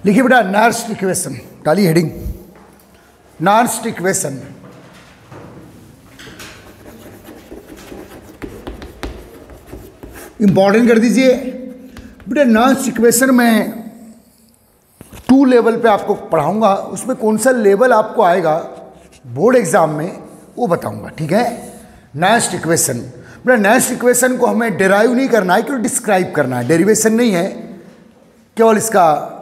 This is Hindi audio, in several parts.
लिखिए बेटा नार्स्ट इक्वेशन, डालिए हेडिंग नार्स्ट इक्वेशन। इंपॉर्टेंट कर दीजिए बेटा। नार्स्ट इक्वेशन में 2 लेवल पे आपको पढ़ाऊंगा, उसमें कौन सा लेवल आपको आएगा बोर्ड एग्जाम में वो बताऊंगा, ठीक है। नार्स्ट इक्वेशन बेटा, नार्स्ट इक्वेशन को हमें डेराइव नहीं करना है, क्योंकि डिस्क्राइब करना है, डेरिवेशन नहीं है, केवल इसका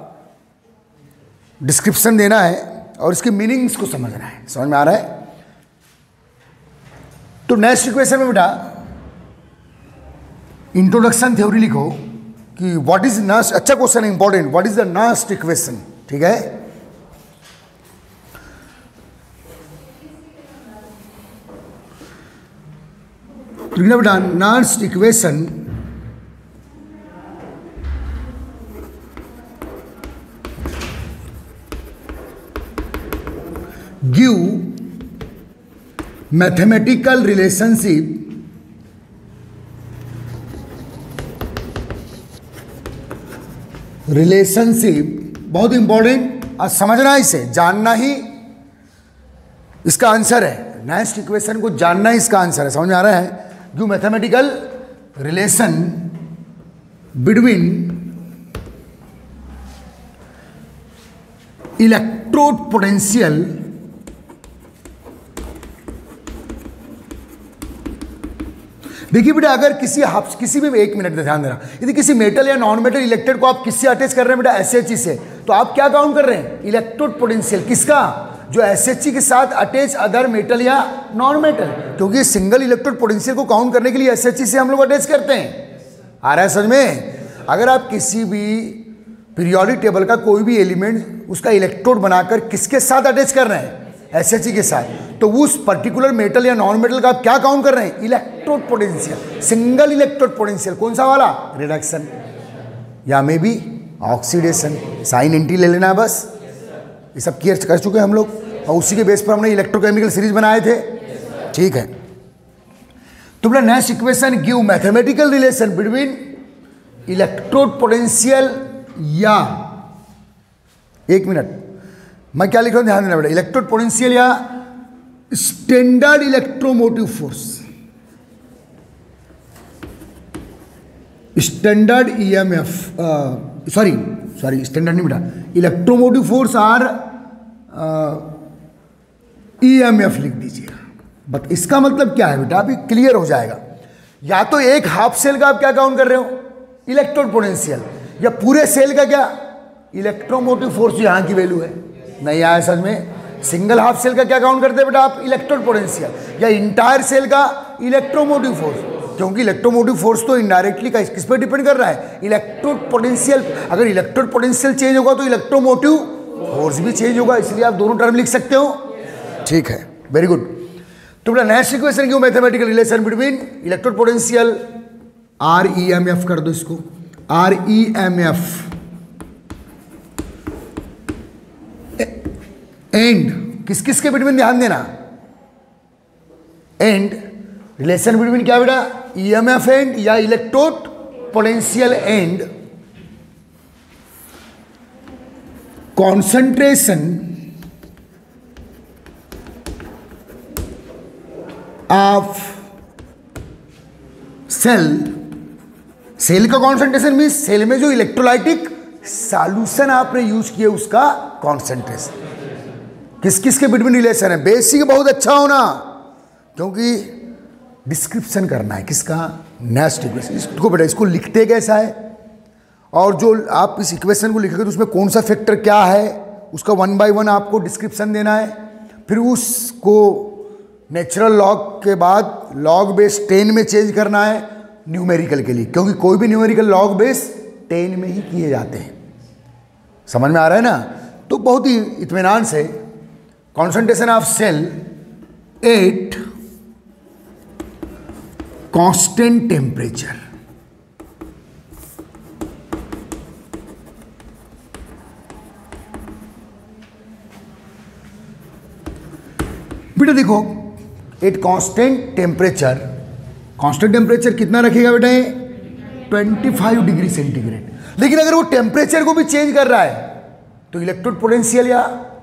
डिस्क्रिप्शन देना है और इसके मीनिंग्स को समझना है। समझ में आ रहा है? तो नार्स्ट इक्वेशन में बेटा इंट्रोडक्शन थ्योरी लिखो कि व्हाट इज नार्स्ट। अच्छा क्वेश्चन है, important. What is the Nernst equation, ठीक है। लिखना बेटा Nernst equation give mathematical relationship बहुत इंपॉर्टेंट, आज समझना है, इसे जानना ही इसका आंसर है। नेक्स्ट इक्वेशन को जानना ही इसका आंसर है। समझ में आ रहा है? Give mathematical relation between electrode potential देखिए बेटा, अगर किसी भी, एक मिनट ध्यान देना, यदि किसी मेटल या नॉन मेटल इलेक्ट्रोड को आप किससे अटैच कर रहे हैं बेटा, SHE से, तो आप क्या काउंट कर रहे हैं? Electrode potential. किसका? जो SHE के साथ अटैच अदर मेटल या नॉन मेटल, क्योंकि सिंगल इलेक्ट्रोड पोटेंशियल को काउंट करने के लिए SHE से हम लोग अटैच करते हैं। आ रहा है समझ में? अगर आप किसी भी पीरियोडिक टेबल का कोई भी एलिमेंट उसका इलेक्ट्रोड बनाकर किसके साथ अटैच कर रहे हैं? SHE के साथ, तो उस पर्टिकुलर मेटल या नॉन मेटल का आप क्या काउंट कर रहे हैं? Electrode potential, single electrode potential. कौन सा वाला? रिडक्शन या may be oxidation. Sign anti ले लेना है बस। ये सब क्लियर कर चुके हैं हम लोग, और उसी के बेस पर हमने इलेक्ट्रोकेमिकल सीरीज बनाए थे, ठीक है। तो बोला next equation give mathematical relation between electrode potential या, एक मिनट, मैं क्या लिख रहा हूं ध्यान देना बेटा, इलेक्ट्रोड पोटेंशियल या standard electromotive force. Standard EMF, sorry standard नहीं बेटा, इलेक्ट्रोमोटिव फोर्स और EMF लिख दीजिएगा। बट इसका मतलब क्या है बेटा, अभी क्लियर हो जाएगा। या तो एक हाफ सेल का आप क्या काउंट कर रहे हो? इलेक्ट्रोड पोटेंशियल, या पूरे सेल का क्या? इलेक्ट्रोमोटिव फोर्स, यहां की वैल्यू है। नहीं आया समझ में? सिंगल हाफ सेल का क्या काउंट करते हैं बेटा आप? इलेक्ट्रोड पोटेंशियल, या इंटायर सेल का इलेक्ट्रोमोटिव फोर्स, क्योंकि इलेक्ट्रोमोटिव फोर्स तो इनडायरेक्टली किस पर डिपेंड कर रहा है? Electrode potential. अगर इलेक्ट्रोड पोटेंशियल चेंज होगा तो इलेक्ट्रोमोटिव फोर्स भी चेंज होगा, इसलिए आप दोनों टर्म लिख सकते हो, ठीक है, वेरी गुड। तो बेटा नेक्स्ट इक्वेशन क्यों? Mathematical relation between electrode potential REMF कर दो इसको, REMF एंड किस किस के बिटवीन ध्यान देना, एंड रिलेशन बिटवीन क्या बेटा? EMF एंड या electrode potential and concentration of cell का कॉन्सेंट्रेशन मीन सेल में जो इलेक्ट्रोलाइटिक सॉल्यूशन आपने यूज किया उसका कॉन्सेंट्रेशन। किस किस के बिटवीन रिलेशन है? बेसिक बहुत अच्छा होना, क्योंकि डिस्क्रिप्शन करना है किसका? Next equation. इसको बेटा इसको लिखते कैसा है, और जो आप इस इक्वेशन को लिखेंगे तो उसमें कौन सा फैक्टर क्या है उसका 1 by 1 आपको डिस्क्रिप्शन देना है। फिर उसको नेचुरल लॉग के बाद लॉग बेस 10 में चेंज करना है न्यूमेरिकल के लिए, क्योंकि कोई भी न्यूमेरिकल लॉग बेस 10 में ही किए जाते हैं। समझ में आ रहा है ना? तो बहुत ही इत्मीनान से concentration of cell at constant temperature, बेटा देखो at constant temperature, constant temperature कितना रखेगा बेटा? 25 डिग्री सेंटीग्रेड। लेकिन अगर वो टेम्परेचर को भी चेंज कर रहा है तो इलेक्ट्रोड पोटेंशियल या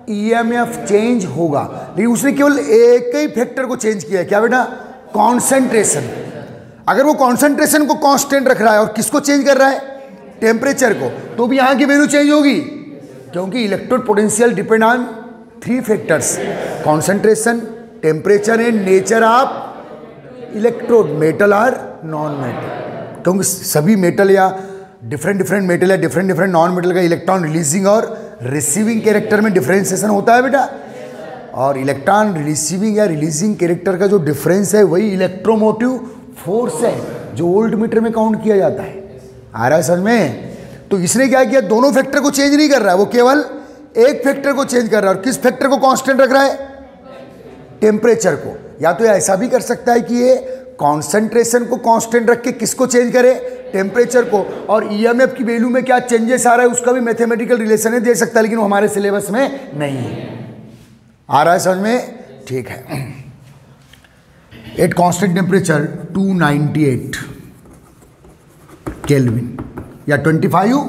ईएमएफ चेंज होगा, लेकिन उसने केवल एक ही फैक्टर को चेंज किया है, क्या बेटा? कॉन्सेंट्रेशन। अगर वो कॉन्सेंट्रेशन को कांस्टेंट रख रहा है और किसको चेंज कर रहा है? टेम्परेचर को, तो भी यहां की वैल्यू चेंज होगी, क्योंकि electrode potential depend on 3 factors, concentration, temperature and nature of electrode, metal और नॉन मेटल। क्योंकि सभी मेटल या डिफरेंट मेटल या डिफरेंट नॉन मेटल का इलेक्ट्रॉन रिलीजिंग और रिसीविंग कैरेक्टर में डिफरेंशिएशन होता है बेटा, और इलेक्ट्रॉन रिसीविंग या रिलीजिंग कैरेक्टर का जो डिफरेंस है वही इलेक्ट्रोमोटिव फोर्स है, जो वोल्ट मीटर में काउंट किया जाता है। आ रहा है समझ में? तो इसने क्या किया, दोनों फैक्टर को चेंज नहीं कर रहा है, वो केवल एक फैक्टर को चेंज कर रहा है। और किस फैक्टर को कांस्टेंट रख रहा है? टेम्परेचर को। या तो ऐसा भी कर सकता है कि ये कॉन्सेंट्रेशन को कांस्टेंट रख के किसको चेंज करे? टेम्परेचर को। और ईएमएफ की वैल्यू में क्या चेंजेस आ रहा है उसका भी मैथमेटिकल रिलेशन है, दे सकता है, लेकिन वो हमारे सिलेबस में नहीं है। आ रहा है समझ में? ठीक है। एट कांस्टेंट टेम्परेचर 298 केल्विन या 25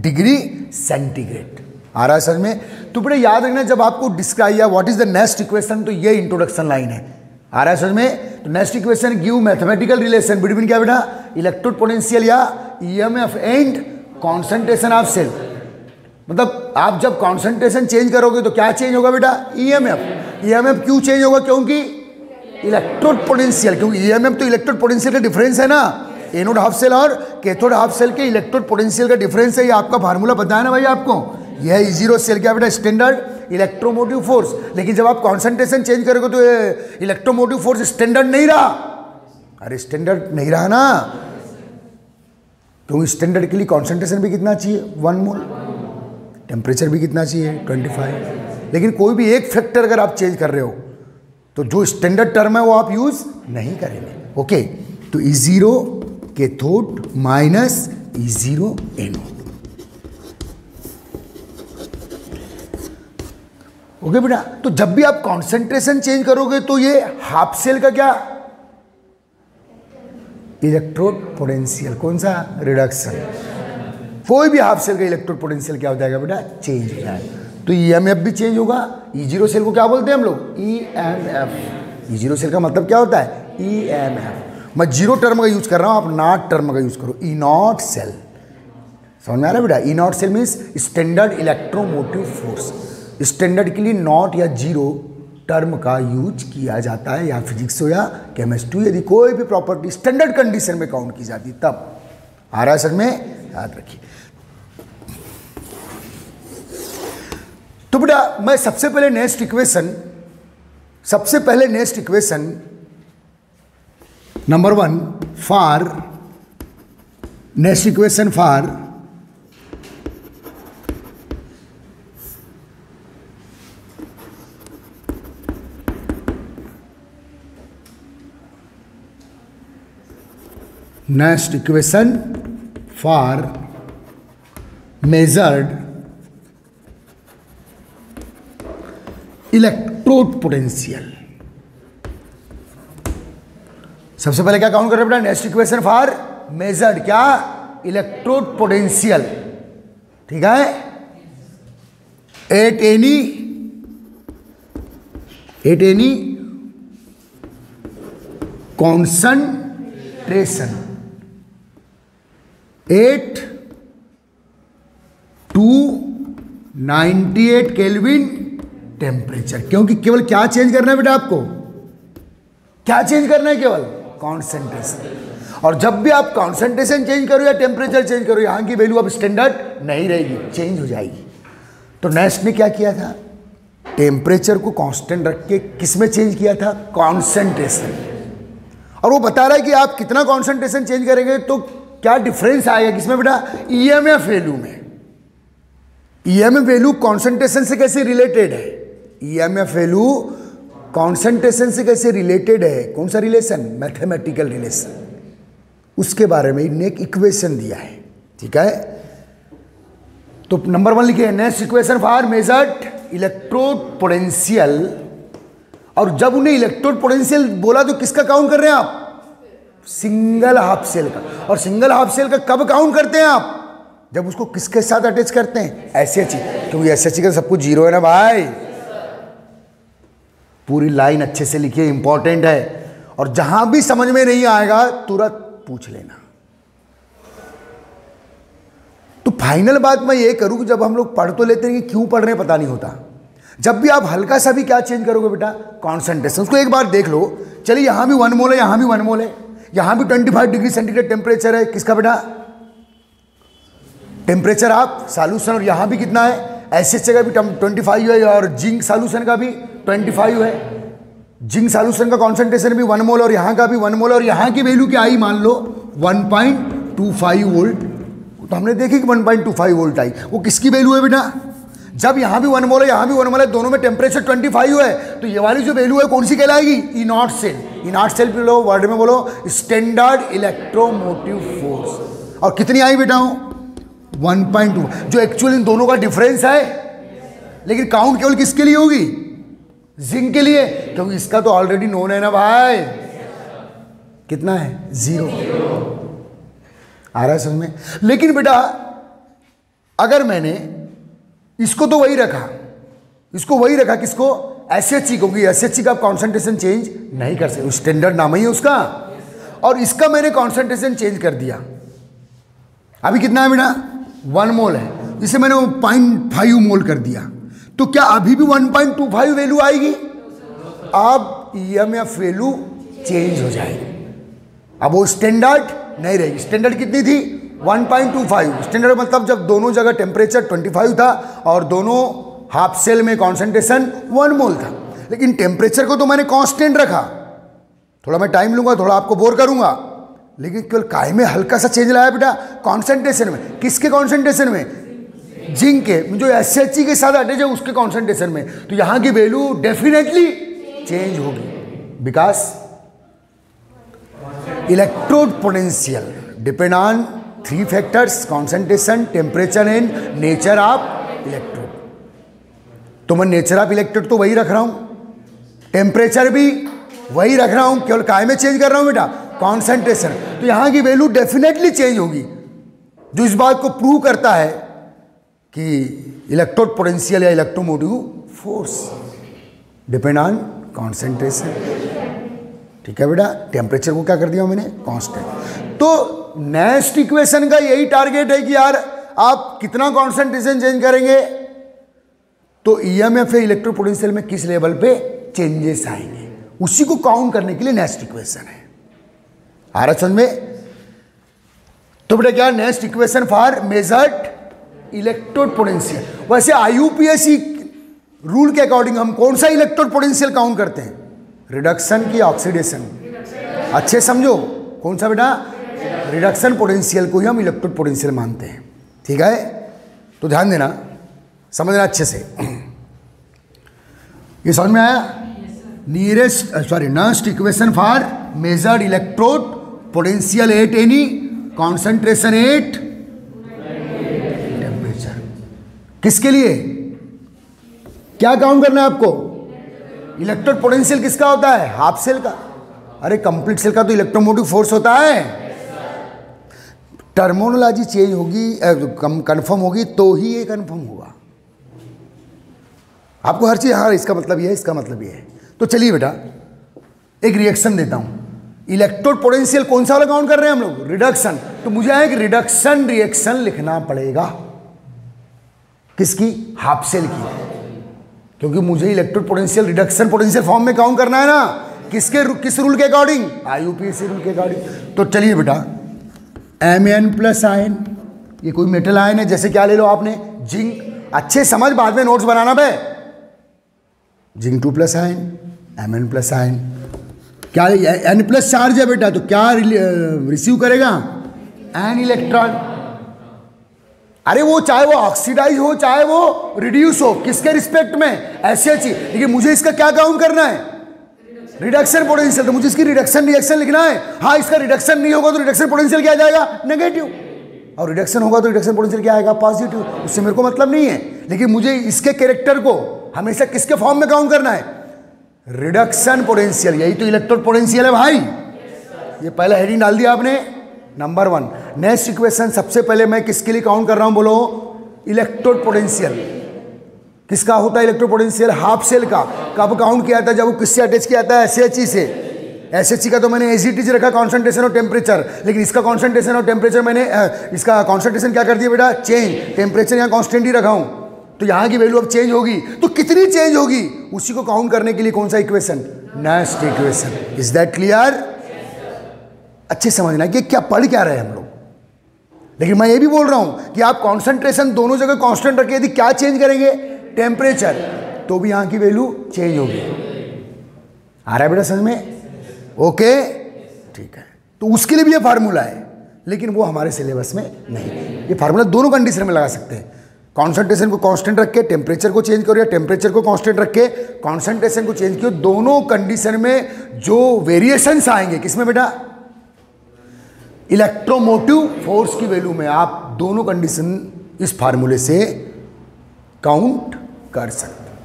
डिग्री सेंटीग्रेड। आ रहा है समझ में? तो बड़े याद रखना, जब आपको डिस्क्राइब या what is the next equation, तो ये इंट्रोडक्शन लाइन है। आ रहा है समझ में? तो next equation give mathematical relation between क्या बेटा? इलेक्ट्रोड पोटेंशियल या EMF and concentration of cell. मतलब आप जब कॉन्सेंट्रेशन चेंज करोगे तो क्या चेंज होगा बेटा? ईएमएफ। ईएमएफ क्यों चेंज होगा? क्योंकि इलेक्ट्रोड पोटेंशियल, क्योंकि ईएमएफ तो इलेक्ट्रोड पोटेंशियल का डिफरेंस है ना, एनोड हाफ सेल और कैथोड हाफ सेल के इलेक्ट्रोड पोटेंशियल का डिफरेंस है। ये आपका फार्मूला पता है ना भाई आपको? यह है E0 सेल क्या बेटा? Standard electromotive force. लेकिन जब आप कॉन्सेंट्रेशन चेंज करोगे तो इलेक्ट्रोमोटिव फोर्स स्टैंडर्ड नहीं रहा। अरे स्टैंडर्ड नहीं रहा ना, क्योंकि स्टैंडर्ड के लिए कॉन्सेंट्रेशन भी कितना चाहिए? 1 मोल। टेम्परेचर भी कितना चाहिए? 25। लेकिन कोई भी एक फैक्टर अगर आप चेंज कर रहे हो तो जो स्टैंडर्ड टर्म है वो आप यूज नहीं करेंगे। ओके, तो E0 cathode minus E0 anode. Okay बेटा, तो जब भी आप कॉन्सेंट्रेशन चेंज करोगे तो ये हाफ सेल का क्या? इलेक्ट्रोड पोटेंशियल, कौन सा? रिडक्शन। कोई भी हाफ सेल का इलेक्ट्रोड पोटेंशियल क्या हो जाएगा बेटा? चेंज हो जाएगा। तो ईएमएफ भी चेंज होगा। E0 सेल को क्या बोलते हैं हम लोग? ईएमएफ। E0 सेल का मतलब क्या होता है? ईएमएफ। मैं जीरो टर्म का यूज कर रहा हूं, आप नॉट टर्म का यूज करो। ई नॉट सेल, समझ में आ रहा है बेटा? E naught cell means standard electromotive force. Standard के लिए नॉट या जीरो टर्म का यूज किया जाता है, या फिजिक्स हो या केमिस्ट्री, यदि कोई भी प्रॉपर्टी स्टैंडर्ड कंडीशन में काउंट की जाती तब। आ रहा है सर में? याद रखिए। तो बेटा मैं सबसे पहले next equation number 1 for next equation for next equation for measured electrode potential. सबसे पहले क्या काउंट कर रहे हैं बेटा? नेक्स्ट इक्वेशन फॉर मेजर्ड क्या? Electrode potential. ठीक है, eight any concentration eight 298 kelvin temperature. क्योंकि केवल क्या चेंज करना है बेटा आपको? क्या चेंज करना है? केवल कॉन्सेंट्रेशन। और जब भी आप कॉन्सेंट्रेशन चेंज करो या टेम्परेचर चेंज करो, यहां की वैल्यू अब स्टैंडर्ड नहीं रहेगी, चेंज हो जाएगी। तो नेक्स्ट ने क्या किया था? टेम्परेचर को कांस्टेंट रख के किस में चेंज किया था? कॉन्सेंट्रेशन। और वो बता रहा है कि आप कितना कॉन्सेंट्रेशन चेंज करेंगे तो क्या डिफरेंस आएगा किसमें बेटा? ईएमएफ वैल्यू में। ईएमएफ वैल्यू कॉन्सेंट्रेशन से कैसे रिलेटेड है? ईएमएफ वैल्यू कॉन्सेंट्रेशन से कैसे रिलेटेड है? कौन सा रिलेशन? Mathematical relation. उसके बारे में इन्हें एक इक्वेशन दिया है। ठीक है, तो नंबर 1 लिखे next equation for measured electrode potential. और जब उन्हें इलेक्ट्रोड पोटेंशियल बोला तो किसका काउंट कर रहे हैं आप? सिंगल हाफ सेल का। और सिंगल हाफ सेल का कब काउंट करते हैं आप? जब उसको किसके साथ अटैच करते हैं, SH, क्योंकि SH का सब कुछ जीरो है ना भाई। पूरी लाइन अच्छे से लिखिए, इंपॉर्टेंट है, और जहां भी समझ में नहीं आएगा तुरंत पूछ लेना। तो फाइनल बात मैं ये करूं कि जब हम लोग पढ़ तो लेते हैं कि क्यों पढ़ रहे हैं पता नहीं होता। जब भी आप हल्का सा भी क्या चेंज करोगे बेटा, कॉन्सेंट्रेशन, उसको एक बार देख लो। चलिए यहां भी 1 मोल है, यहां भी 1 मोल है, यहां भी 25 डिग्री सेंटीग्रेड टेम्परेचर है, किसका बेटा, टेम्परेचर आप सॉल्यूशन, और यहां भी कितना है, SH का भी 25 है, और जिंक सॉल्यूशन का भी 25 है। जिंक सॉल्यूशन का कॉन्सेंट्रेशन भी 1 मोल, और यहां का भी 1 मोल, और यहां की वैल्यू क्या आई, मान लो 1.25 वोल्ट। तो हमने देखी कि 1.25 वोल्ट आई, वो किसकी वैल्यू है बेटा, जब यहां भी 1 मोल है, यहां भी 1 मोल है, दोनों में टेम्परेचर 25 है, तो ये वाली जो वैल्यू है कौन सी कहलाएगी, E naught cell. E naught cell पे लो, वर्ड में बोलो स्टैंडर्ड इलेक्ट्रोमोटिव फोर्स। और कितनी आई बेटा, 1.2, जो एक्चुअल इन दोनों का डिफरेंस है, लेकिन काउंट केवल किसके लिए होगी, जिंक के लिए, क्योंकि इसका तो ऑलरेडी नोन है ना भाई, कितना है, 0। आ रहा है समझ में। लेकिन बेटा अगर मैंने इसको तो वही रखा, इसको वही रखा, किसको, SH, क्योंकि SH का कॉन्सेंट्रेशन चेंज नहीं कर सकते, स्टैंडर्ड नाम ही है उसका, और इसका मैंने कॉन्सेंट्रेशन चेंज कर दिया। अभी कितना है बेटा, 1 मोल है, इसे मैंने 0.5 मोल कर दिया, तो क्या अभी भी 1.25 वैल्यू आएगी, अब EMF वैल्यू चेंज हो जाएगी, अब वो स्टैंडर्ड नहीं रहेगी। स्टैंडर्ड कितनी थी, 1.25। स्टैंडर्ड मतलब जब दोनों जगह टेम्परेचर 25 था और दोनों हाफ सेल में कॉन्सेंट्रेशन 1 मोल था, लेकिन टेम्परेचर को तो मैंने कांस्टेंट रखा। थोड़ा मैं टाइम लूंगा, थोड़ा आपको बोर करूंगा, लेकिन केवल काय में हल्का सा चेंज लाया बेटा, कॉन्सेंट्रेशन में। किसके कॉन्सेंट्रेशन में, जिंक के, जो SH के साथ अटैच है उसके कॉन्सेंट्रेशन में, तो यहां की वैल्यू डेफिनेटली चेंज होगी, because electrode potential depend on 3 factors, concentration, temperature and nature of electrode. तो मैं नेचर ऑफ इलेक्ट्रोड तो वही रख रहा हूं, टेम्परेचर भी वही रख रहा हूं, केवल काय में चेंज कर रहा हूं बेटा, कॉन्सेंट्रेशन। तो यहां की वैल्यू डेफिनेटली चेंज होगी, जो इस बात को प्रूव करता है कि इलेक्ट्रोड पोटेंशियल या electromotive force depend on concentration. ठीक है बेटा, टेम्परेचर को क्या कर दिया मैंने, कांस्टेंट। तो नेक्स्ट इक्वेशन का यही टारगेट है कि यार आप कितना कॉन्सेंट्रेशन चेंज करेंगे तो EMF इलेक्ट्रो पोटेंशियल में किस लेवल पे चेंजेस आएंगे, उसी को काउंट करने के लिए नेक्स्ट इक्वेशन है। आ रहा समझ में। तो बेटा क्या, next equation for measured electrode potential. वैसे IUPAC रूल के अकॉर्डिंग हम कौन सा इलेक्ट्रोड पोटेंशियल काउंट करते हैं, रिडक्शन की ऑक्सीडेशन, अच्छे समझो, कौन सा बेटा, रिडक्शन पोटेंशियल को ही हम इलेक्ट्रोड पोटेंशियल मानते हैं। ठीक है, तो ध्यान देना, समझना अच्छे से। ये समझ में आया, next equation for measured electrode potential at any concentration at temperature. किसके लिए क्या काउंट करना है आपको, इलेक्ट्रोड पोटेंशियल किसका होता है, हाफ सेल का। अरे कंप्लीट सेल का तो इलेक्ट्रोमोटिव फोर्स होता है। टर्मिनोलॉजी चेंज होगी, कंफर्म होगी तो ही ये कंफर्म होगा। आपको हर चीज, हाँ इसका मतलब ये है, इसका मतलब ये है। तो चलिए बेटा एक रिएक्शन देता हूं, इलेक्ट्रोड पोटेंशियल कौन सा वाला काउंट कर रहे हैं हम लोग, रिडक्शन। तो मुझे एक रिडक्शन रिएक्शन लिखना पड़ेगा, किसकी, हाफ सेल की, क्योंकि मुझे electrode potential reduction potential form में काउंट करना है ना, किस रूल के अकॉर्डिंग, IUPAC रूल के अकॉर्डिंग। तो चलिए बेटा Mn प्लस आयन, ये कोई मेटल आयन है, जैसे क्या ले लो आपने, जिंक। अच्छे समझ, बाद में नोट्स बनाना बे। Zinc 2 plus ion, Mn plus ion, क्या N प्लस चार्ज है बेटा, तो क्या रिसीव करेगा, N इलेक्ट्रॉन। अरे वो चाहे वो ऑक्सीडाइज हो चाहे वो रिड्यूस हो, किसके रिस्पेक्ट में, SH। लेकिन मुझे इसका क्या काउंट करना है, रिडक्शन पोटेंशियल। तो मुझे इसकी रिडक्शन रिएक्शन लिखना है। हाँ, इसका रिडक्शन नहीं होगा तो रिडक्शन पोटेंशियल क्या आ जाएगा, नेगेटिव, और रिडक्शन होगा तो रिडक्शन पोटेंशियल क्या आएगा, पॉजिटिव। उससे मेरे को मतलब नहीं है, लेकिन मुझे इसके कैरेक्टर को हमेशा किसके फॉर्म में काउंट करना है, रिडक्शन पोटेंशियल। यही तो इलेक्ट्रोड पोटेंशियल है भाई। ये पहला हेडिंग डाल दिया आपने, नंबर 1। नेक्स्ट इक्वेशन सबसे पहले मैं किसके लिए काउंट कर रहा हूं, बोलो, इलेक्ट्रोड पोटेंशियल। किसका होता है इलेक्ट्रोड पोटेंशियल? हाफ सेल का। कब काउंट किया था? जब वो किससे अटैच किया था? SHE से। SHE का तो मैंने एज रखा, कॉन्सेंट्रेशन और टेम्परेचर, लेकिन इसका कॉन्सेंट्रेशन और टेम्परेचर मैंने इसका कॉन्सेंट्रेशन क्या कर दिया बेटा? चेंज। टेम्परेचर यहाँ कॉन्स्टेंट ही रखा हूं, तो यहाँ की वैल्यू अब चेंज होगी, तो कितनी चेंज होगी उसी को काउंट करने के लिए कौन सा equation? Next equation. Is that clear? अच्छे समझना कि क्या पढ़ क्या रहे हम लोग। लेकिन मैं ये भी बोल रहा हूं कि आप कॉन्सेंट्रेशन दोनों जगह कांस्टेंट रखिए, यदि क्या चेंज करेंगे? टेम्परेचर, तो भी यहां की वैल्यू चेंज होगी। आ रहा है बेटा समझ में? ओके, ठीक है। तो उसके लिए भी ये फार्मूला है, लेकिन वो हमारे सिलेबस में नहीं। ये फार्मूला दोनों कंडीशन में लगा सकते हैं। कॉन्सेंट्रेशन को कांस्टेंट रख के टेम्परेचर को चेंज करो, या टेम्परेचर को कांस्टेंट रख के कॉन्सेंट्रेशन को चेंज करो। दोनों कंडीशन में जो वेरिएशंस आएंगे, किसमें बेटा? इलेक्ट्रोमोटिव फोर्स की वैल्यू में आप दोनों कंडीशन इस फार्मूले से काउंट कर सकते हैं।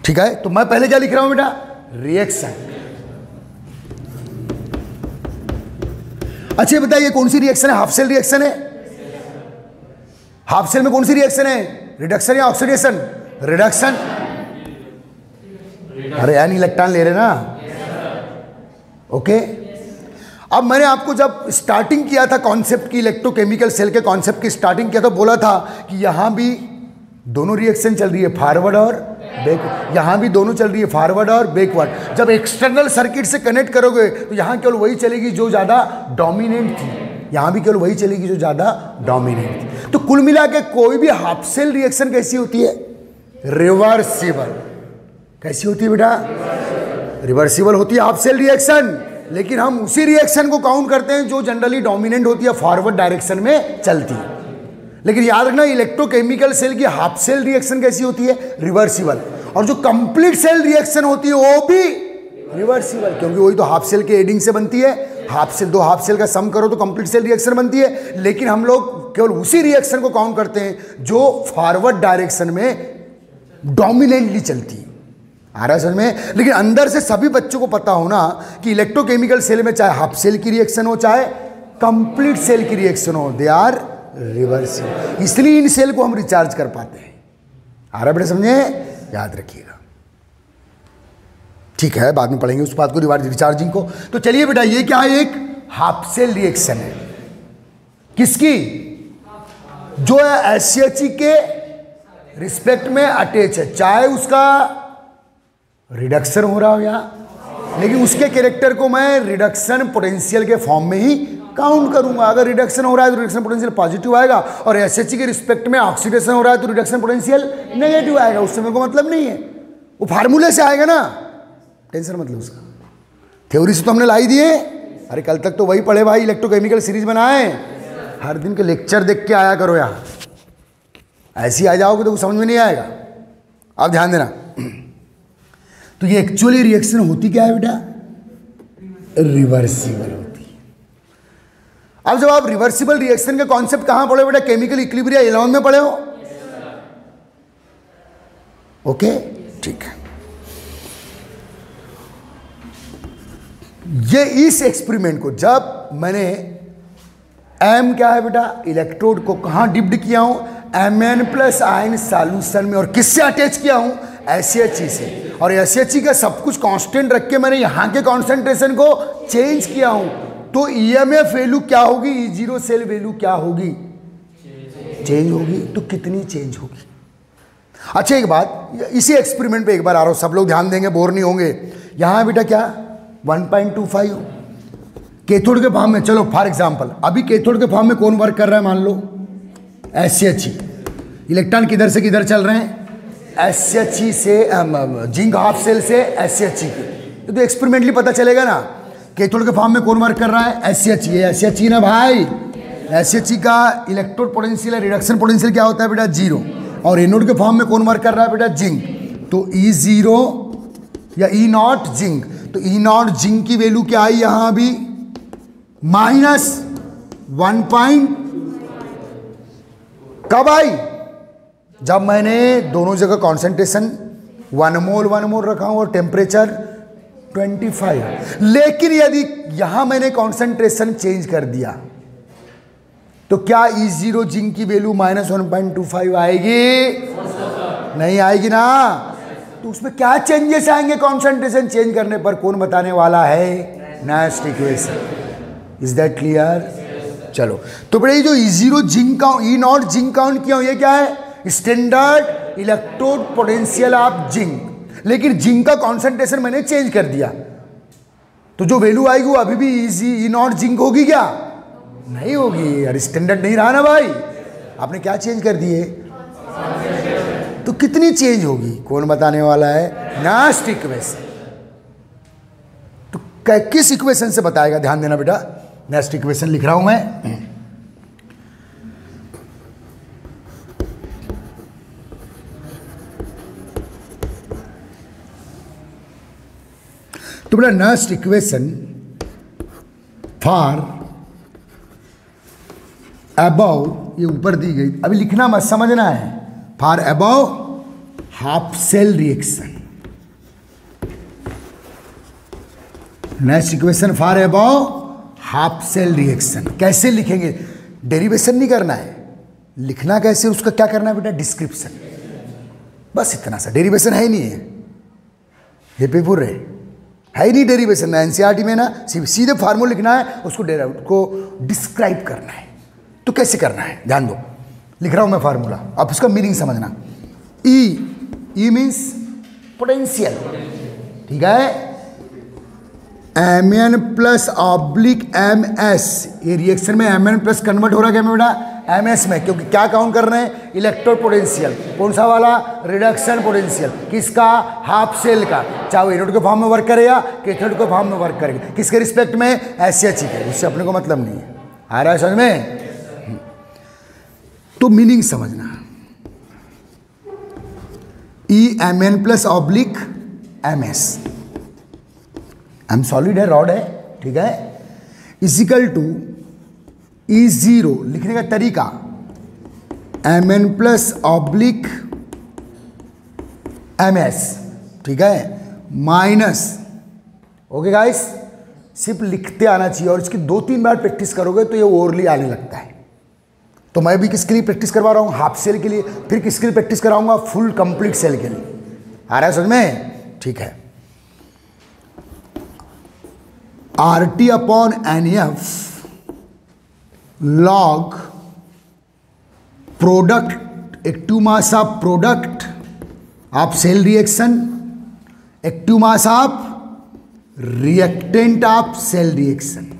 ठीक है, तो मैं पहले क्या लिख रहा हूं बेटा? रिएक्शन। अच्छा बताइए कौन सी रिएक्शन है? हाफ सेल रिएक्शन है। हाफ सेल में कौन सी रिएक्शन है? रिडक्शन या ऑक्सीडेशन? रिडक्शन। अरे यार इलेक्ट्रॉन ले रहे ना। ओके, अब मैंने आपको जब स्टार्टिंग किया था कॉन्सेप्ट की, इलेक्ट्रोकेमिकल सेल के कॉन्सेप्ट की स्टार्टिंग किया था, बोला था कि यहां भी दोनों रिएक्शन चल रही है, फॉरवर्ड और बैकवर्ड। यहां भी दोनों चल रही है, फॉरवर्ड और बैकवर्ड। जब एक्सटर्नल सर्किट से कनेक्ट करोगे तो यहां केवल वही चलेगी जो ज्यादा डोमिनेंट थी, यहां भी केवल वही चलेगी जो ज्यादा डोमिनेंट थी। तो कुल मिला के कोई भी हाफ सेल रिएक्शन कैसी होती है? रिवर्सिबल। कैसी होती है बेटा? रिवर्सिबल होती है हाफ सेल रिएक्शन। लेकिन हम उसी रिएक्शन को काउंट करते हैं जो जनरली डोमिनेंट होती है, फॉरवर्ड डायरेक्शन में चलती है। लेकिन याद रखना इलेक्ट्रोकेमिकल सेल की हाफ सेल रिएक्शन कैसी होती है? रिवर्सिबल। और जो कंप्लीट सेल रिएक्शन होती है वो भी रिवर्सिबल, क्योंकि वही तो हाफ सेल के एडिंग से बनती है। हाफ सेल, दो हाफ सेल का सम करो तो कंप्लीट सेल रिएक्शन बनती है। लेकिन हम लोग केवल उसी रिएक्शन को काउंट करते हैं जो फॉरवर्ड डायरेक्शन में डोमिनेंटली चलती है। आ रहा है समझ में? लेकिन अंदर से सभी बच्चों को पता होना कि इलेक्ट्रोकेमिकल सेल में चाहे हाफ सेल की रिएक्शन हो चाहे कंप्लीट सेल की रिएक्शन हो, दे आर रिवर्सिबल। इसलिए इन सेल को हम रिचार्ज कर पाते हैं। आ रहा बेटा समझे? याद रखिएगा। ठीक है, बाद में पढ़ेंगे उस बात को, रिचार्जिंग को। तो चलिए बेटा, ये क्या है? एक हाफ सेल रिएक्शन है। किसकी? जो है SHE के रिस्पेक्ट में अटैच है, चाहे उसका रिडक्शन हो रहा हो या, लेकिन उसके कैरेक्टर को मैं रिडक्शन पोटेंशियल के फॉर्म में ही काउंट करूंगा। अगर रिडक्शन हो रहा है तो रिडक्शन पोटेंशियल पॉजिटिव आएगा, और SHE के रिस्पेक्ट में ऑक्सीडेशन हो रहा है तो रिडक्शन पोटेंशियल नेगेटिव आएगा। उससे मेरे को मतलब नहीं है, वो फार्मूले से आएगा ना, टेंशन मतलब उसका। थ्योरी से तो हमने लाई दिए। अरे कल तक तो वही पढ़े भाई, इलेक्ट्रोकेमिकल सीरीज बनाए। हर दिन के लेक्चर देख के आया करो यहाँ, ऐसे ही आ जाओगे तो समझ में नहीं आएगा। आप ध्यान देना। तो ये एक्चुअली रिएक्शन होती क्या है बेटा? रिवर्सिबल होती है। अब जब आप रिवर्सिबल रिएक्शन के कॉन्सेप्ट कहां पढ़े बेटा? केमिकल इक्विलिब्रियम 11 में पढ़े हो। ओके, ठीक है। ये इस एक्सपेरिमेंट को जब मैंने एम क्या है बेटा? इलेक्ट्रोड को कहां डिप्ड किया हूं? Mn+ आयन सॉल्यूशन में। और किससे अटैच किया हूं? SHE से। और SHE का सब कुछ कांस्टेंट रख के मैंने यहां के कॉन्सेंट्रेशन को चेंज किया हूं। तो EMF वैल्यू क्या होगी? E0 सेल वैल्यू क्या होगी? चेंज होगी। तो कितनी चेंज होगी? अच्छा एक बात, इसी एक्सपेरिमेंट पे एक बार आ रहा हूं, सब लोग ध्यान देंगे, बोर नहीं होंगे। यहां बेटा क्या 1.25 कैथोड के फॉर्म में। चलो फॉर एग्जांपल अभी कैथोड के फॉर्म में कौन वर्क कर रहा है? मान लो SHE। इलेक्ट्रॉन किधर से किधर चल रहे हैं? SHE से जिंक हाफ सेल से SHE की। तो एक्सपेरिमेंटली पता चलेगा ना कैथोड के फॉर्म में कौन वर्क कर रहा है? SHE। ये SHE ना भाई, SHE का इलेक्ट्रोड पोटेंशियल है, रिडक्शन पोटेंशियल क्या होता है बेटा? 0। और एनोड के फॉर्म में कौन वर्क कर रहा है बेटा? जिंक। तो E0 या E0 जिंक। तो E0 जिंक की वैल्यू क्या आई यहां अभी? -1. कब आई? जब मैंने दोनों जगह कॉन्सेंट्रेशन 1 मोल रखा हूं और टेम्परेचर 25। लेकिन यदि यहां मैंने कॉन्सेंट्रेशन चेंज कर दिया तो क्या E0 जिंक की वैल्यू -1.25 आएगी? नहीं आएगी ना। तो उसमें क्या चेंजेस आएंगे कॉन्सेंट्रेशन चेंज करने पर? कौन बताने वाला है? Nest equation. Is that clear? चलो, तो बड़े जो E0 zinc count, E0 zinc count किया, ये क्या है? Standard electrode potential of zinc. लेकिन जिंक का कॉन्सेंट्रेशन मैंने चेंज कर दिया, तो जो वैल्यू आएगी वो अभी भी E0 जिंक होगी क्या? नहीं होगी यार, स्टैंडर्ड नहीं रहा ना भाई। आपने क्या चेंज कर दिए? तो कितनी चेंज होगी? कौन बताने वाला है? Nest equation. तो किस इक्वेशन से बताएगा? ध्यान देना बेटा, नेक्स्ट इक्वेशन लिख रहा हूं मैं। तो बेटा नेक्स्ट इक्वेशन फॉर अबव, ये ऊपर दी गई, अभी लिखना मत, समझना है। For above half cell reaction, next equation for above half cell reaction. कैसे लिखेंगे? डेरिवेशन नहीं करना है, लिखना कैसे उसका क्या करना है बेटा? डिस्क्रिप्शन, बस इतना सा। डेरिवेशन है ही नहीं है, ये पेपर है ही नहीं डेरिवेशन ना। एनसीईआरटी में ना सीधे फार्मूला लिखना है, उसको डिस्क्राइब करना है। तो कैसे करना है? ध्यान दो, लिख रहा हूं मैं फार्मूला, आप उसका मीनिंग समझना। ई मीन्स पोटेंशियल, ठीक है? Mn प्लस ऑब्लिक MS, ये रिएक्शन में Mn प्लस कन्वर्ट हो रहा है क्या बेटा? MS में, क्योंकि क्या काउंट कर रहे हैं? Electrode potential. कौन सा वाला? Reduction potential. किसका? हाफ सेल का। चाहे वो एनोड के फॉर्म में वर्क करे या कैथोड के फॉर्म में वर्क करेगा। किसके रिस्पेक्ट में? SH के। उससे अपने को मतलब नहीं है। आ रहा है समझ में? तो मीनिंग समझना। Mn plus oblique MS, solid है, रॉड है, ठीक है? इजिकल टू E0, लिखने का तरीका Mn प्लस ऑब्लिक MS, ठीक है? माइनस, ओके गाइस, सिर्फ लिखते आना चाहिए, और इसकी 2-3 बार प्रैक्टिस करोगे तो ये ओरली आने लगता है। तो मैं भी किसके लिए प्रैक्टिस करवा रहा हूँ? हाफ सेल के लिए। फिर किसके लिए प्रैक्टिस कराऊंगा? फुल कंप्लीट सेल के लिए। आ रहा है समझ में? ठीक है। RT upon NF log product, active mass of product of cell reaction, active mass of reactant of cell reaction.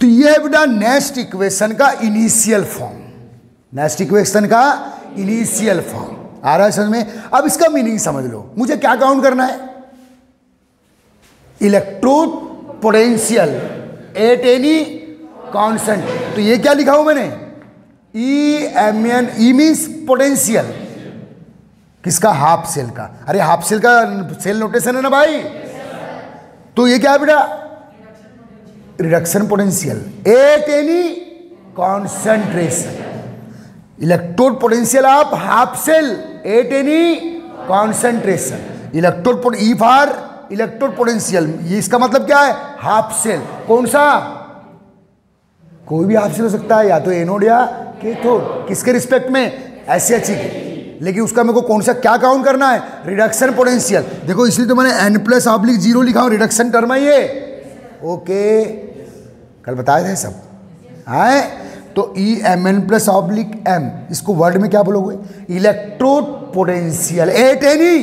तो यह बेटा नेक्स्ट इक्वेशन का इनिशियल फॉर्म, नेक्स्ट इक्वेशन का इनिशियल फॉर्म। आ रहा है समझ में? अब इसका मीनिंग समझ लो। मुझे क्या काउंट करना है? Electrode potential at any constant. तो ये क्या लिखा हूं मैंने? Mn, ई मीन्स पोटेंशियल, किसका? हाफ सेल का। अरे हाफ सेल का सेल नोटेशन है ना भाई। तो ये क्या है बेटा? Reduction potential at any concentration. Electrode potential of half cell at any concentration. Electrode E for electrode potential, ये इसका मतलब क्या है? Half cell. कौन सा? कोई भी हाफ सेल हो सकता है, या तो एनोड या कैथोड। किसके रिस्पेक्ट में? SH के। लेकिन उसका मेरे को कौन सा क्या काउंट करना है? Reduction potential. देखो इसलिए तो मैंने N प्लस ऑब्लिक 0 लिखा हूं, रिडक्शन टर्म है ये। ओके, कल बताए थे सब आए। तो Mn प्लस ऑब्लिक M, इसको वर्ड में क्या बोलोगे? Electrode potential at any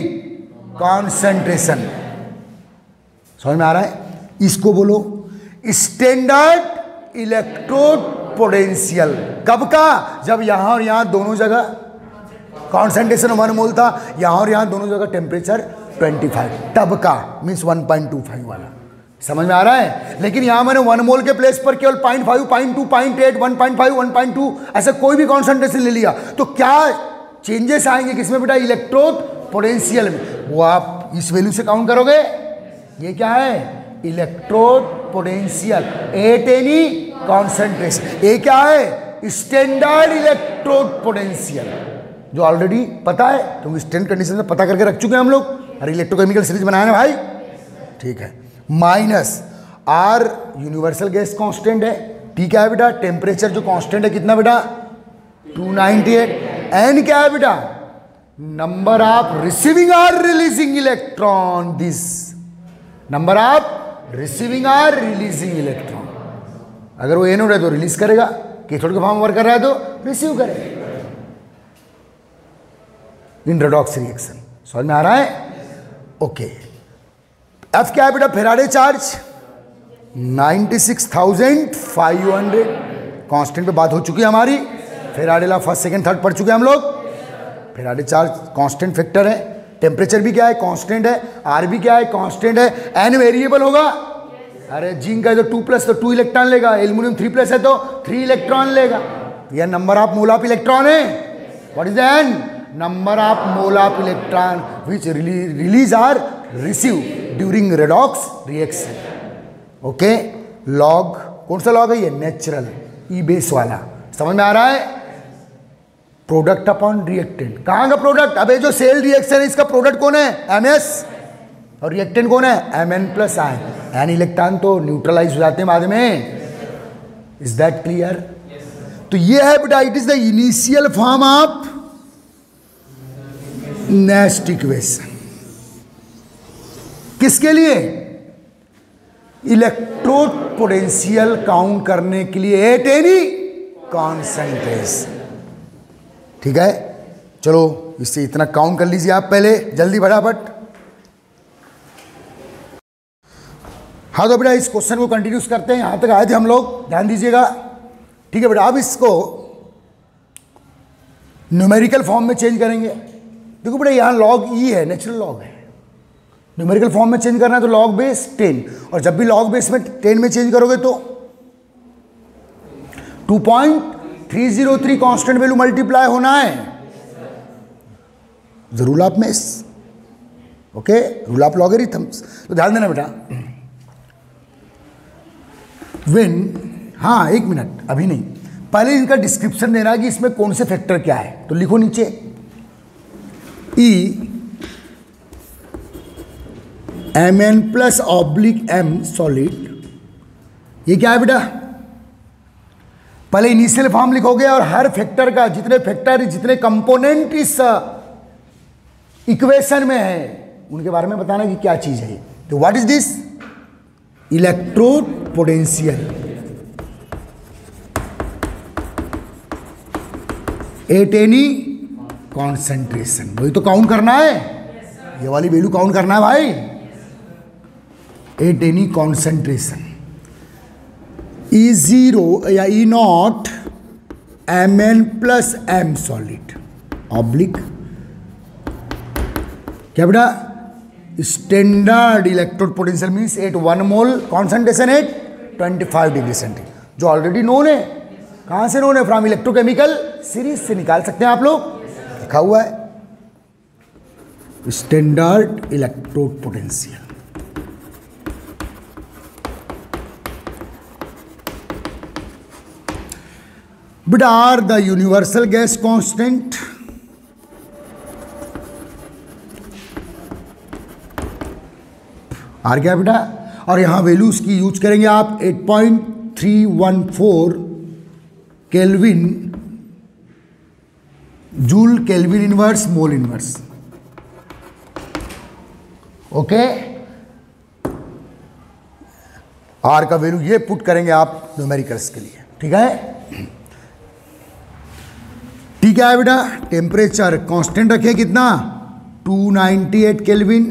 concentration. समझ में आ रहा है? इसको बोलो स्टैंडर्ड इलेक्ट्रोड पोटेंशियल। कब का? जब यहां और यहां दोनों जगह कॉन्सेंट्रेशन 1 मोल था, यहां और यहां दोनों जगह टेम्परेचर 25, तब का मीन्स 1.25 वाला। समझ में आ रहा है? लेकिन यहां मैंने 1 मोल के प्लेस पर केवल 0.5, 0.2, 0.8, 1.5, 1.2 ऐसा कोई भी कॉन्सेंट्रेशन ले लिया, तो क्या चेंजेस आएंगे किसमें बेटा? इलेक्ट्रोड पोटेंशियल में। वो आप इस वैल्यू से काउंट करोगे। ये क्या है? Electrode potential at any concentration. ये क्या है? स्टैंडर्ड इलेक्ट्रोड पोटेंशियल, जो ऑलरेडी पता है, क्योंकि स्टैंडर्ड कंडीशन में पता करके रख चुके हैं हम लोग। अरे इलेक्ट्रोकेमिकल सीरीज बनाया ना भाई, ठीक है, minus R universal gas constant है, टी क्या है बेटा, टेम्परेचर जो कांस्टेंट है कितना बेटा 298, एन क्या है बेटा नंबर ऑफ रिसीविंग और releasing electron, this number of receiving और रिलीजिंग इलेक्ट्रॉन। अगर वो एनोड है तो रिलीज करेगा, कैथोड के फॉर्म वर्क कर रहा है तो रिसीव करेगा। इन रेडॉक्स रिएक्शन समझ में आ रहा है? ओके, एफ क्या है बेटा फेराडे चार्ज 96,500, कांस्टेंट पे बात हो चुकी है हमारी। Faraday law first second third पढ़ चुके हैं हम लोग। फेराडे चार्ज कांस्टेंट फैक्टर है, टेम्परेचर भी क्या है कांस्टेंट है, आर भी क्या है कांस्टेंट है, एन वेरिएबल होगा। अरे जिंक का है तो 2+ तो 2 इलेक्ट्रॉन लेगा, एल्यूमिनियम 3+ है तो 3 इलेक्ट्रॉन लेगा। यह number of mole of electron है। What is the N? Number of mole of electron which release or receive during redox reaction. Okay, log कौन सा लॉग है ये? नेचुरल ई बेस वाला। समझ में आ रहा है? प्रोडक्ट अपॉन रिएक्टेंट, कहां का प्रोडक्ट? अबे जो सेल रिएक्शन है इसका प्रोडक्ट कौन है? MS, और रिएक्टेंट कौन है? Mn+i। एन इलेक्ट्रॉन तो न्यूट्रलाइज हो जाते हैं बाद में। Is that clear? तो ये है बेटा, it is the initial form of nest equation. किसके लिए? इलेक्ट्रोड पोटेंशियल काउंट करने के लिए एट एनी कॉन्सेंट्रेशन। ठीक है, चलो इससे इतना काउंट कर लीजिए आप पहले जल्दी फटाफट। हाँ तो बेटा इस क्वेश्चन को कंटिन्यूस करते हैं, यहां तक आए थे हम लोग, ध्यान दीजिएगा। ठीक है बेटा, अब इसको न्यूमेरिकल फॉर्म में चेंज करेंगे। देखो बेटा यहां लॉग ई है, नेचुरल लॉग है, न्यूमेरिकल फॉर्म में चेंज करना है तो लॉग बेस 10, और जब भी लॉग बेस में 10 में चेंज करोगे तो 2.303 कांस्टेंट वैल्यू मल्टीप्लाई होना है the rule of mess. Okay, rule of logarithms. तो ध्यान देना बेटा, हाँ 1 मिनट अभी नहीं, पहले इनका डिस्क्रिप्शन देना है कि इसमें कौन से फैक्टर क्या है। तो लिखो नीचे ई Mn+/m सॉलिड, ये क्या है बेटा? पहले इनिशियल फॉर्म लिखोगे और हर फैक्टर का जितने फैक्टर जितने कंपोनेंट इस इक्वेशन में है उनके बारे में बताना कि क्या चीज है। तो what is this? Electrode potential at any concentration, वही तो काउंट करना है, ये वाली वैल्यू काउंट करना है भाई। एट एनी कॉन्सेंट्रेशन E0 या E0 Mn+m सॉलिड ऑब्लिक क्या बेटा? Standard electrode potential means at 1 mole concentration at 25 degree centigrade, जो ऑलरेडी नोन है। कहां से नोन है? फ्रॉम इलेक्ट्रोकेमिकल सीरीज से निकाल सकते हैं आप लोग, लिखा हुआ है स्टैंडर्ड इलेक्ट्रोड पोटेंशियल। बेटा R the universal gas constant, R क्या बेटा? और यहां वैल्यूज की यूज करेंगे आप 8.314 kelvin joule kelvin inverse mole inverse. Okay, R का वैल्यू ये पुट करेंगे आप न्यूमेरिकल्स के लिए। ठीक है, ठीक है बेटा, टेम्परेचर कांस्टेंट रखे कितना? 298 केल्विन।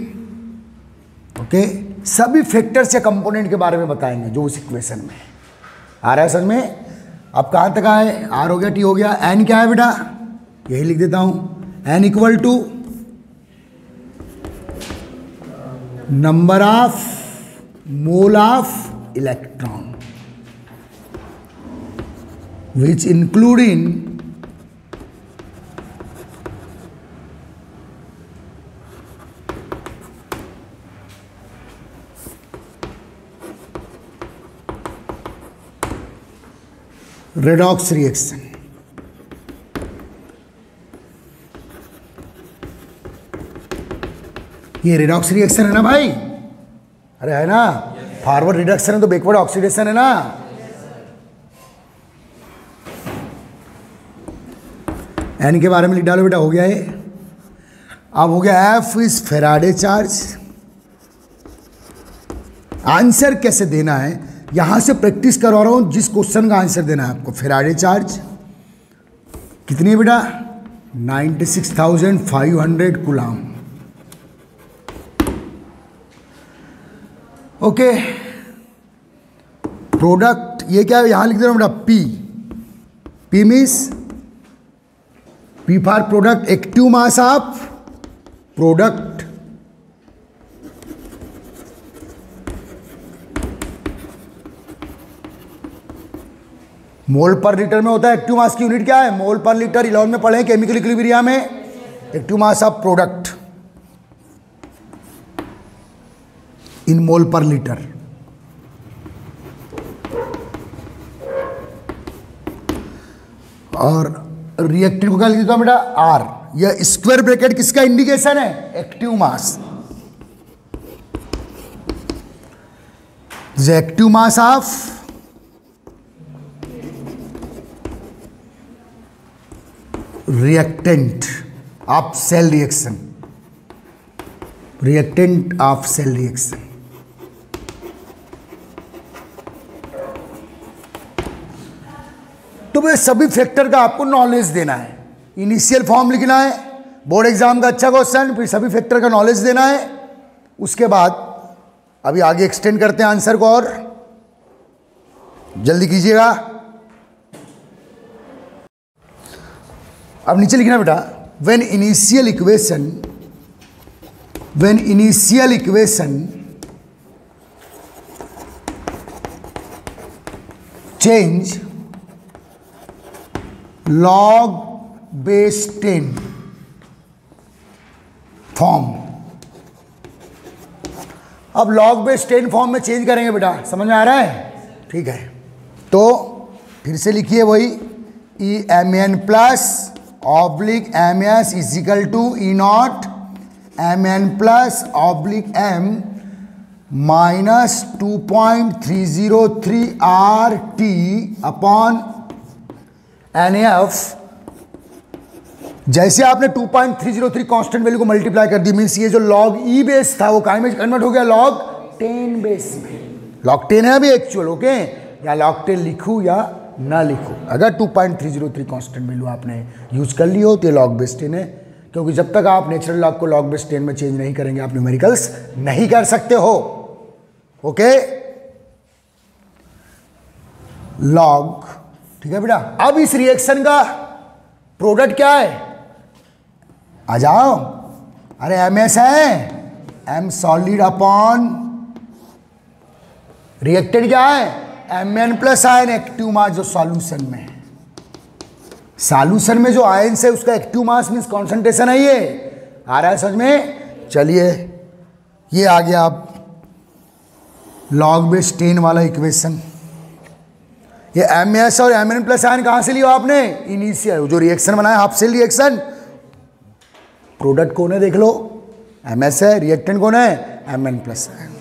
ओके, सभी फैक्टर्स या कंपोनेंट के बारे में बताएंगे जो उस इक्वेशन में आ रहा है। समझ में? अब कहां तक आए? आर हो गया, टी हो गया, एन क्या है बेटा? यही लिख देता हूं, N equal to number of mole of electron which including redox reaction. ये रेडॉक्स रिएक्शन है ना भाई? अरे है ना, फॉरवर्ड रिडक्शन है तो बैकवर्ड ऑक्सीडेशन है ना। एन के बारे में लिख डालो बेटा, हो गया ये। अब हो गया F is Faraday charge. Answer कैसे देना है यहां से प्रैक्टिस करवा रहा हूं, जिस क्वेश्चन का आंसर देना है आपको। फेराडे चार्ज कितनी है बेटा, 96,500 कूलाम। ओके, प्रोडक्ट ये क्या है, यहां लिख दे रहा हूं बेटा, P. P means P for product, active mass of product. Mole per litre में होता है। एक्टिव मास की यूनिट क्या है, मोल पर लीटर। 11 में पढ़े केमिकल इक्विलिब्रियम में, active mass of product in mole per litre. और रिएक्टेंट को क्या लिख देता हूं बेटा, आर। यह स्क्वायर ब्रैकेट किसका इंडिकेशन है, active mass. Active mass of reactant of cell reaction, reactant of cell reaction। तो भाई सभी फैक्टर का आपको नॉलेज देना है। इनिशियल फॉर्म लिखना है, बोर्ड एग्जाम का अच्छा क्वेश्चन, फिर सभी फैक्टर का नॉलेज देना है। उसके बाद अभी आगे एक्सटेंड करते हैं आंसर को, और जल्दी कीजिएगा। अब नीचे लिखना बेटा, when initial equation change log base 10 form. अब log base 10 फॉर्म में चेंज करेंगे बेटा, समझ में आ रहा है, ठीक है। तो फिर से लिखिए वही, E M N plus oblique M S is equal to E not M N plus oblique M minus 2.303 R T upon N F. जैसे आपने 2.303 कांस्टेंट वैल्यू को मल्टीप्लाई कर दी, मीन्स ये जो लॉग ई बेस था वो काय में कन्वर्ट हो गया, लॉग 10 बेस में। लॉग 10 है अभी एक्चुअल, ओके। या लॉग 10 लिखूँ या ना लिखो, अगर 2.303 कांस्टेंट वैल्यू आपने यूज कर ली हो तो ये लॉग बेस 10 है, क्योंकि जब तक आप नेचुरल लॉग को लॉग बेस 10 में चेंज नहीं करेंगे आप न्यूमेरिकल्स नहीं कर सकते हो, ओके। लॉग, ठीक है बेटा। अब इस रिएक्शन का प्रोडक्ट क्या है, आ जाओ, अरे एम एस है, एम सॉलिड अपॉन रिएक्टेंट क्या है, M N plus ion active mass जो सॉल्यूशन में है। सॉल्यूशन में जो आयन है उसका एक्टिव मास मीन्स कॉन्सेंट्रेशन है। ये आ रहा है समझ में, चलिए ये आ गया अब लॉग बेस 10 वाला इक्वेशन। ये एम एस और एम एन प्लस आयन कहां से लिया आपने, इनिशियल जो रिएक्शन बनाया हाफ सेल रिएक्शन। प्रोडक्ट कौन है देख लो, एम एस है, रिएक्टेंट कौन है, एम एन प्लस आयन,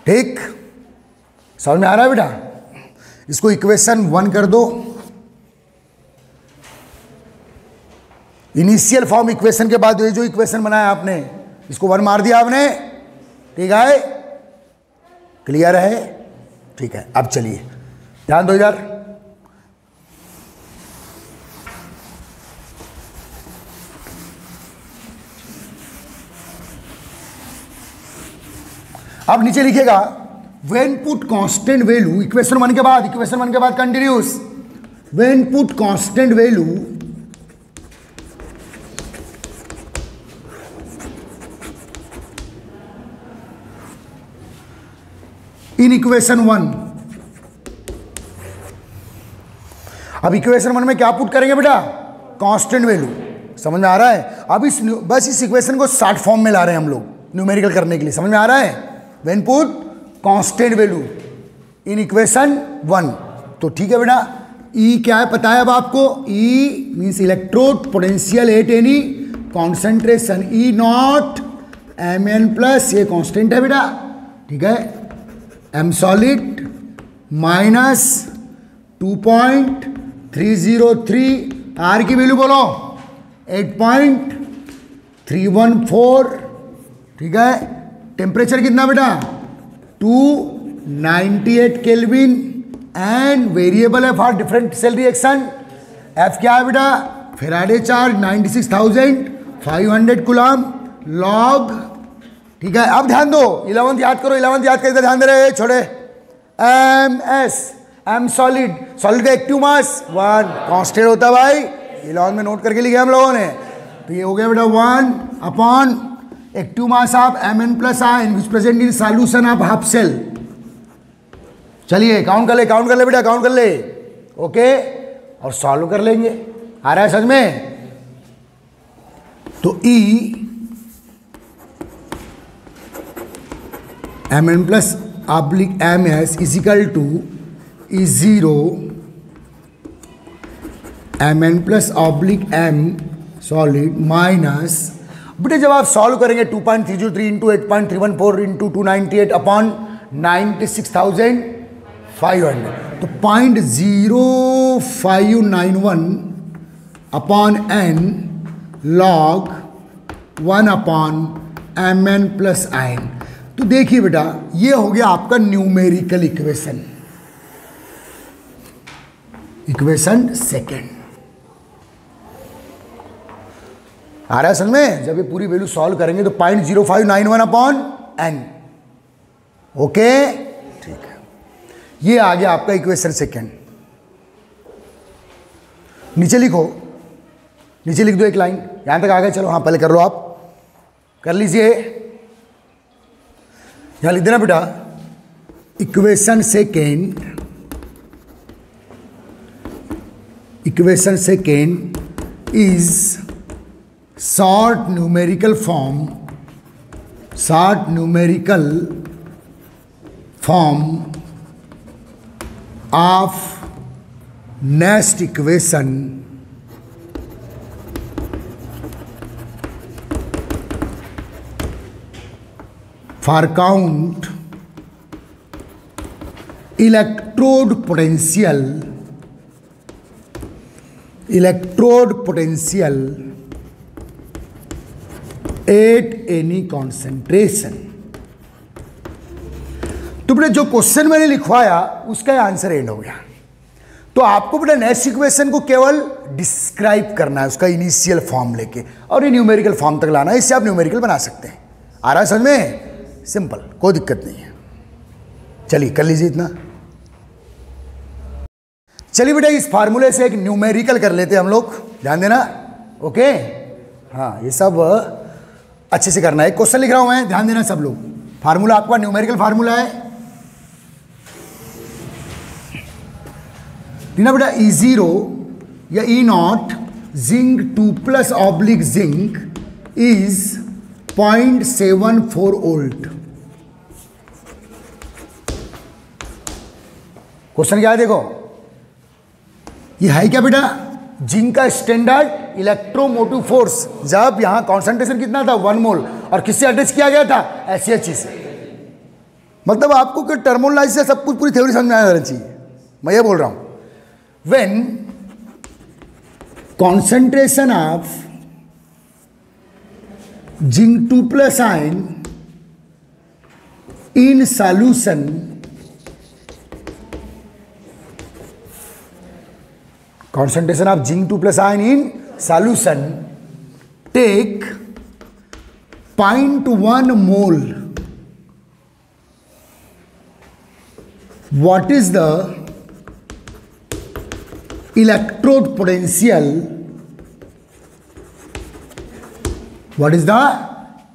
ठीक। समझ में आ रहा है बेटा। इसको इक्वेशन 1 कर दो। इनिशियल फॉर्म इक्वेशन के बाद ये जो इक्वेशन बनाया आपने, इसको 1 मार दिया आपने, ठीक है, क्लियर है, ठीक है। अब चलिए ध्यान दो इधर। अब नीचे लिखेगा when put constant value, equation 1 के बाद, इक्वेशन 1 के बाद continuous, when put constant value in equation 1। अब इक्वेशन 1 में क्या पुट करेंगे बेटा, कांस्टेंट वैल्यू, समझ में आ रहा है। अब बस इस इक्वेशन को शॉर्ट फॉर्म में ला रहे हैं हम लोग न्यूमेरिकल करने के लिए, समझ में आ रहा है। When put constant value in equation 1, तो ठीक है बेटा। ई क्या है पता है अब आपको, E means electrode potential at any concentration, E not M N plus, ये कांस्टेंट है बेटा, ठीक है, एम सॉलिड माइनस 2.303, आर की वैल्यू बोलो 8.314, ठीक है, टेम्परेचर कितना बेटा 298 केल्विन एंड वेरिएबल है for different cell reaction. F क्या है बेटा, फेराडे चार्ज 96,500 कूलम लॉग, ठीक है। अब ध्यान दो 11th याद करो, 11th याद करके ध्यान दे रहे छोड़े। M S, M solid, solid का एक्टिव मास 1 कांस्टेंट होता है भाई, 11th में नोट करके लिखे हम लोगों ने। तो ये हो गया बेटा 1 upon active mass of M N plus ion which present in solution of half cell. चलिए काउंट कर ले, काउंट कर ले बेटा, काउंट कर ले, ओके, और सॉल्व कर लेंगे। आ रहा है समझ में? तो E M N plus oblique M S is equal to E zero M N plus oblique M solid minus, बेटे जब आप सॉल्व करेंगे 2.303 इंटू 8.314 इंटू 298 अपॉन 96,500, तो 0.0591 upon N log 1 upon M N plus ion. तो देखिए बेटा ये हो गया आपका न्यूमेरिकल इक्वेशन, इक्वेशन सेकेंड। आ रहा है समझ में? जब ये पूरी वैल्यू सॉल्व करेंगे तो 0.0591 अपॉन एन, ओके, ठीक है। ये आ गया आपका इक्वेशन सेकेंड। नीचे लिखो, नीचे लिख दो एक लाइन, यहां तक आ गए, चलो हाँ पहले कर लो, आप कर लीजिए। यहां लिख देना बेटा equation second, equation second is short numerical form, short numerical form of next equation for count electrode potential, electrode potential at any concentration. तो बेटा जो क्वेश्चन मैंने लिखवाया उसका आंसर एंड हो गया। तो आपको बेटा नेक्स्ट इक्वेशन को केवल डिस्क्राइब करना है, उसका इनिशियल फॉर्म लेके, और ये न्यूमेरिकल फॉर्म तक लाना है, इससे आप न्यूमेरिकल बना सकते हैं। आ रहा है समझ में? सिंपल, कोई दिक्कत नहीं है। चलिए कर लीजिए इतना। चलिए बेटा इस फार्मूले से एक न्यूमेरिकल कर लेते हैं हम लोग, ध्यान देना, ओके। हाँ ये सब अच्छे से करना है। क्वेश्चन लिख रहा हूं मैं, ध्यान देना सब लोग। फार्मूला आपका न्यूमेरिकल फार्मूला है ना बेटा, ई जीरो या E naught zinc 2 plus oblique zinc is 0.74 volt. Question क्या है देखो, ये है क्या बेटा, जिंक का स्टैंडर्ड इलेक्ट्रोमोटिव फोर्स, जब यहां कॉन्सेंट्रेशन कितना था 1 मोल, और किससे अटैच किया गया था, SH से। मतलब आपको कि टर्मोलॉजी से सब कुछ पूरी थ्योरी समझ में आना चाहिए, मैं ये बोल रहा हूं। When concentration of zinc 2 plus ion in solution, concentration of zinc 2 plus ion in solution, take 0.1 mole. What is the electrode potential? What is the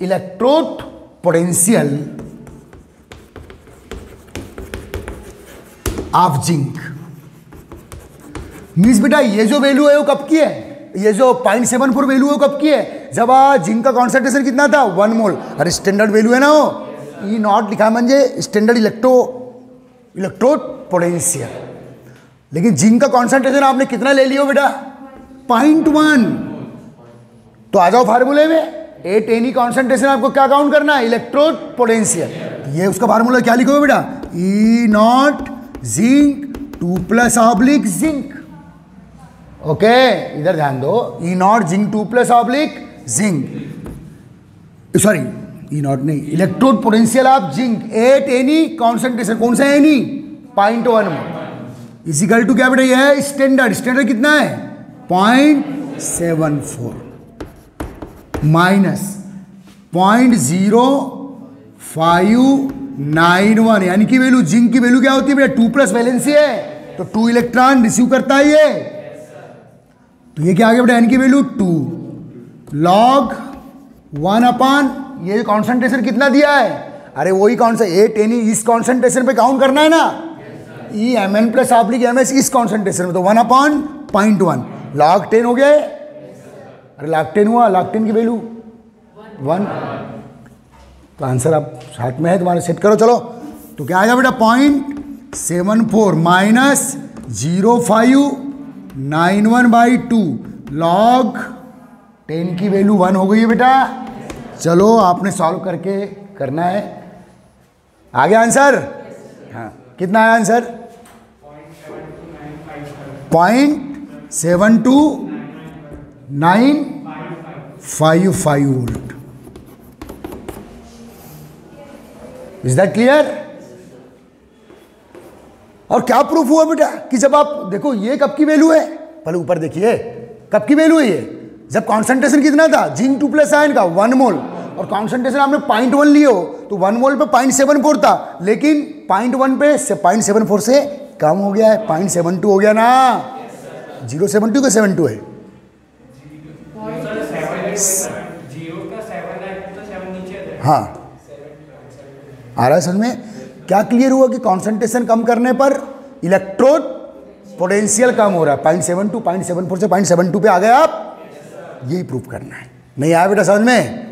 electrode potential of zinc? Means बेटा ये जो वैल्यू है वो कब की है, ये जो 0.74 वैल्यू है वो कब की है, जब जिंक का कॉन्सेंट्रेशन कितना था 1 मोल, और स्टैंडर्ड वैल्यू है ना वो ई नॉट लिखा म्हणजे स्टैंडर्ड इलेक्ट्रोड पोटेंशियल। लेकिन जिंक का कॉन्सेंट्रेशन आपने कितना ले लियो बेटा 0.1। तो आ जाओ फार्मूले में, एट एनी कॉन्सेंट्रेशन आपको क्या काउंट करना है, इलेक्ट्रोड पोटेंशियल। ये उसका फार्मूला क्या लिखोगे बेटा, E naught zinc 2 plus oblique zinc. Okay, इधर ध्यान दो, E naught zinc 2 plus oblique zinc, sorry E naught नहीं, electrode potential of zinc at any concentration, कौन सा एनी, 0.1 मोल इजिकल टू क्या बेटा, ये है स्टैंडर्ड, स्टैंडर्ड कितना है 0.74 माइनस 0.0591, यानी कि वैल्यू, जिंक की वैल्यू क्या होती है बेटा, 2 प्लस वैलेंसी है तो 2 इलेक्ट्रॉन रिसीव करता है ये, तो ये क्या आ गया बेटा, यानी कि वैल्यू 2 log 1 अपॉन ये कॉन्सेंट्रेशन कितना दिया है, अरे वही कौन सा 8 एनी, इस कॉन्सेंट्रेशन पे काउंट करना है ना, E M N plus oblique M S इस कॉन्सेंट्रेशन में, तो 1 अपॉन 0.1 log 10 हो गया है, अरे log 10 हुआ, log 10 की वैल्यू 1, तो आंसर आप साथ में है तुम्हारे, सेट करो चलो, तो क्या आएगा बेटा 0.74 माइनस 0591/2 log 10 की वैल्यू 1 हो गई है बेटा। चलो आपने सॉल्व करके करना है, आ गया आंसर, हाँ कितना आया answer, 0.72955 volt. Is that clear? और क्या प्रूफ हुआ बेटा कि जब आप देखो ये कब की वैल्यू है, पहले ऊपर देखिए कब की वैल्यू है ये, जब कॉन्सेंट्रेशन कितना था जिंक 2 प्लस आयन का 1 मोल, और कॉन्सेंट्रेशन आपने 0.1 लियो तो 1 मोल पे 0.74 था, लेकिन 0.1 पे 0.74 से कम हो गया है, 0.72 हो गया ना, 0.72 का 72 है, हाँ आ रहा है समझ में? क्या क्लियर हुआ कि कॉन्सेंट्रेशन कम करने पर इलेक्ट्रोड पोटेंशियल कम हो रहा है, 0.72 0.74 से 0.72 पे आ गए आप, यही प्रूफ करना है। नहीं आया बेटा समझ में?